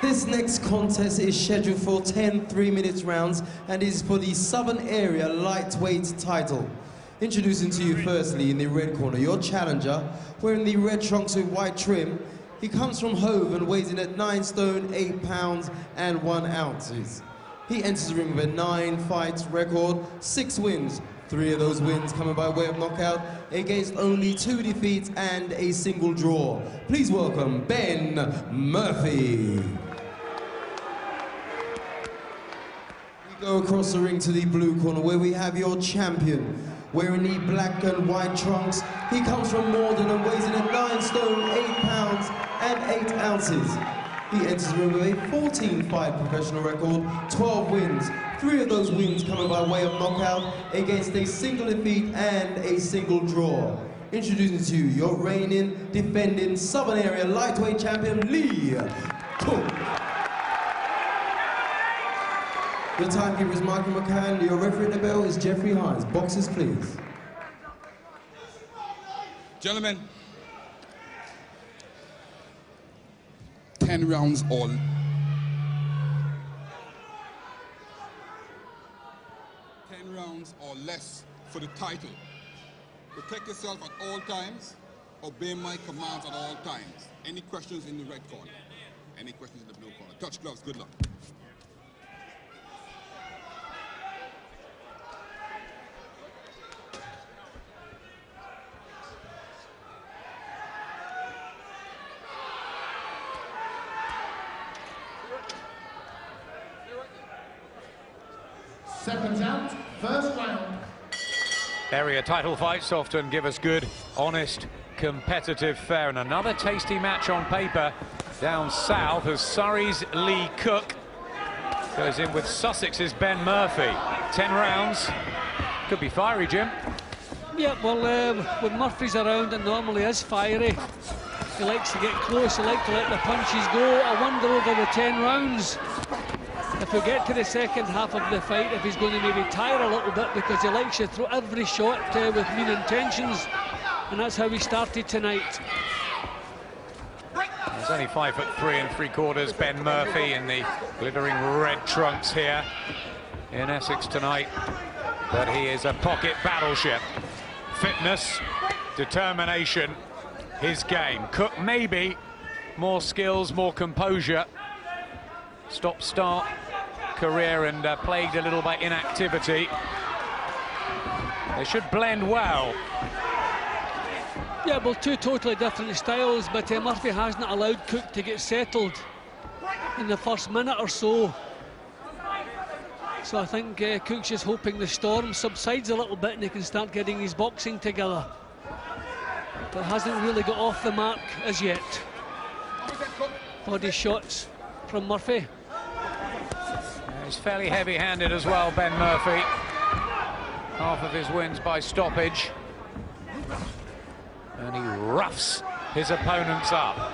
This next contest is scheduled for 10 3-minute rounds and is for the Southern Area Lightweight title. Introducing to you firstly in the red corner, your challenger, wearing the red trunks with white trim. He comes from Hove and weighs in at 9 stone, 8 pounds and 1 ounces. He enters the ring with a 9-fight record, 6 wins. 3 of those wins coming by way of knockout against only 2 defeats and a single draw. Please welcome Ben Murphy. We go across the ring to the blue corner where we have your champion. Wearing the black and white trunks, he comes from Morden and weighs in at 9 stone, 8 pounds and 8 ounces. He enters the ring with a 14-fight professional record, 12 wins. 3 of those wins coming by way of knockout against a single defeat and a single draw. Introducing to you your reigning, defending Southern Area Lightweight Champion, Lee Cooke. Your timekeeper is Michael McCann. Your referee at the bell is Jeffrey Hines. Boxers, please. Gentlemen, 10 rounds all. 10 rounds or less for the title. Protect yourself at all times. Obey my commands at all times. Any questions in the red corner? Any questions in the blue corner? Touch gloves, good luck. Seconds out, first round. Area title fights often give us good, honest, competitive fare. And another tasty match on paper down south as Surrey's Lee Cooke goes in with Sussex's Ben Murphy. 10 rounds. Could be fiery, Jim. Yeah, well, when Murphy's around, it normally is fiery. He likes to get close, he likes to let the punches go. I wonder over the 10 rounds, if we get to the second half of the fight, if he's going to maybe tire a little bit, because he likes to throw every shot with mean intentions, and that's how he started tonight. He's only 5'3 3/4", Ben Murphy in the glittering red trunks here in Essex tonight. But he is a pocket battleship. Fitness, determination, his game. Cooke maybe more skills, more composure. Stop-start career and plagued a little by inactivity. They should blend well. Yeah, well, 2 totally different styles, but Murphy hasn't allowed Cooke to get settled in the first minute or so. So I think Cooke's just hoping the storm subsides a little bit and he can start getting his boxing together. But hasn't really got off the mark as yet. Body shots from Murphy. He's fairly heavy-handed as well, Ben Murphy. Half of his wins by stoppage. And he roughs his opponents up.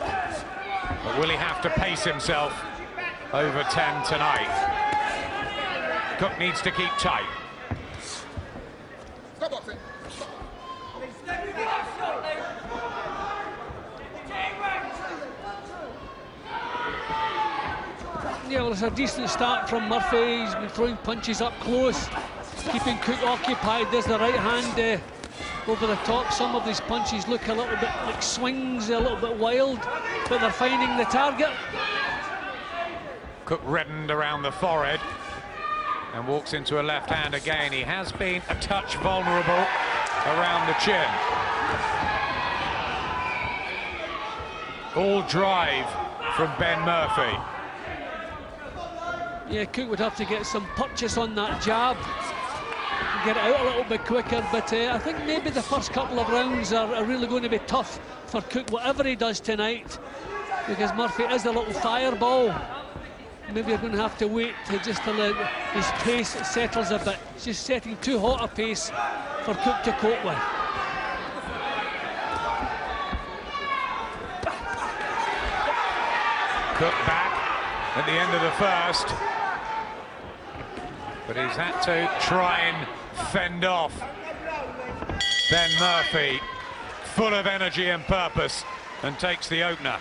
But will he have to pace himself over 10 tonight? Cooke needs to keep tight. Stop boxing. Yeah, well, it's a decent start from Murphy. He's been throwing punches up close, keeping Cooke occupied. There's the right hand over the top. Some of these punches look a little bit like swings, a little bit wild, but they're finding the target. Cooke reddened around the forehead and walks into a left hand again. He has been a touch vulnerable around the chin. All drive from Ben Murphy. Yeah, Cooke would have to get some purchase on that jab, get it out a little bit quicker, but I think maybe the first couple of rounds are really going to be tough for Cooke, whatever he does tonight, because Murphy is a little fireball. Maybe you're going to have to wait just till his pace settles a bit. It's just setting too hot a pace for Cooke to cope with. Cooke back at the end of the first. But he's had to try and fend off Ben Murphy, full of energy and purpose, and takes the opener.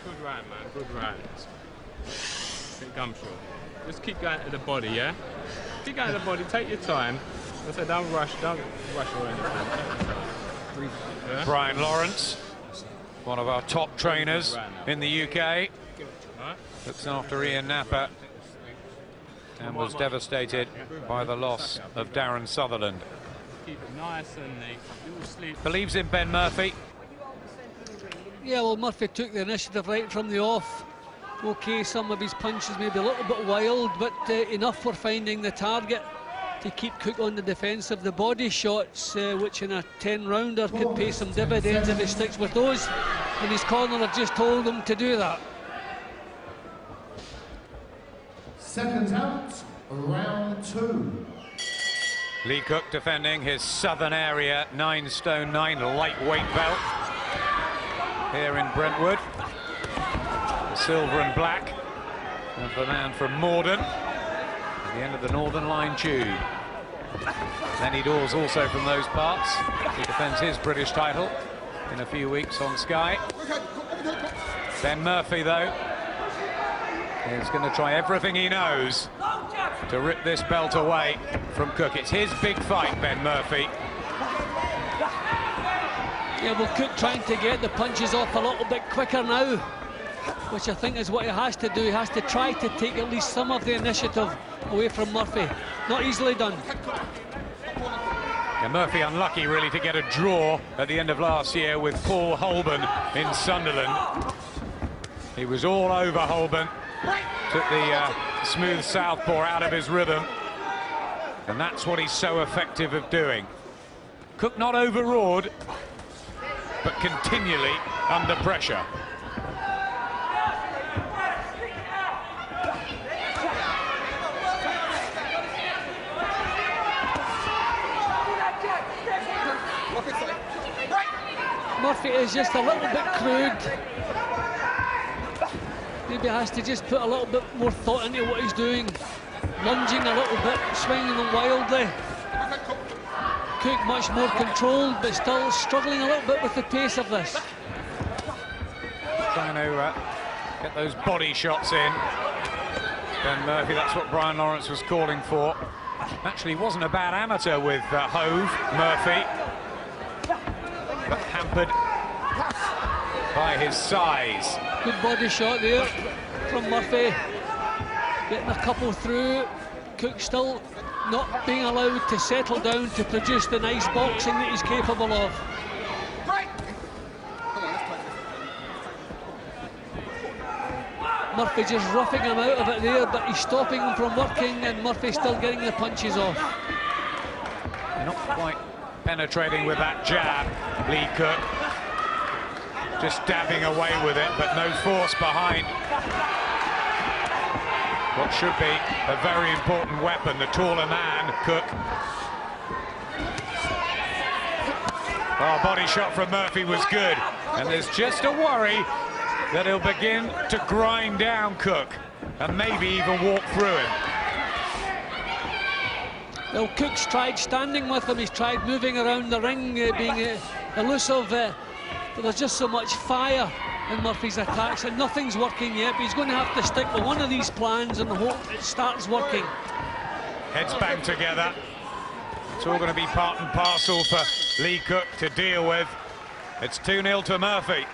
Good round, man. Good round. Bit gumshoe. Just keep going to the body, yeah? Keep going to the body. Take your time. I said, don't rush or anything. Yeah? Brian Lawrence, one of our top trainers in the UK, looks after Ian Napper and was devastated by the loss of Darren Sutherland. Keep it nice and neat. Believes in Ben Murphy. Yeah, well, Murphy took the initiative right from the off. Okay, some of his punches maybe a little bit wild, but enough for finding the target to keep Cooke on the defensive. The body shots, which in a 10-rounder could pay some dividends if he sticks with those, and his corner have just told him to do that. Seconds out, round 2. Lee Cooke defending his Southern Area 9 stone 9 lightweight belt here in Brentwood. The silver and black of the man from Morden at the end of the Northern Line tube. Lenny Dawes also from those parts. He defends his British title in a few weeks on Sky. Ben Murphy, though, is going to try everything he knows to rip this belt away from Cooke. It's his big fight, Ben Murphy. Yeah, well, Cooke trying to get the punches off a little bit quicker now, which I think is what he has to do. He has to try to take at least some of the initiative away from Murphy. Not easily done. Yeah, Murphy unlucky really to get a draw at the end of last year with Paul Holborn in Sunderland. He was all over Holborn, took the smooth southpaw out of his rhythm, and that's what he's so effective at doing. Cooke not overawed, but continually under pressure. Murphy is just a little bit crude. Maybe has to just put a little bit more thought into what he's doing. Lunging a little bit, swinging them wildly. Cooke much more controlled, but still struggling a little bit with the pace of this. Trying to get those body shots in. Ben Murphy, that's what Brian Lawrence was calling for. Actually, he wasn't a bad amateur with Hove, Murphy, but hampered by his size. Good body shot there from Murphy. Getting a couple through. Cooke still not being allowed to settle down to produce the nice boxing that he's capable of. Murphy just roughing him out of it there, but he's stopping him from working, and Murphy still getting the punches off. Not quite penetrating with that jab, Lee Cooke. Just dabbing away with it, but no force behind what should be a very important weapon, the taller man, Cooke. Oh, body shot from Murphy was good, and there's just a worry that he'll begin to grind down Cooke and maybe even walk through him. Well, Cooke's tried standing with him, he's tried moving around the ring, being elusive, but there's just so much fire in Murphy's attacks and nothing's working yet, but he's going to have to stick with one of these plans and hope it starts working. Heads banged together. It's all going to be part and parcel for Lee Cooke to deal with. It's 2-0 to Murphy.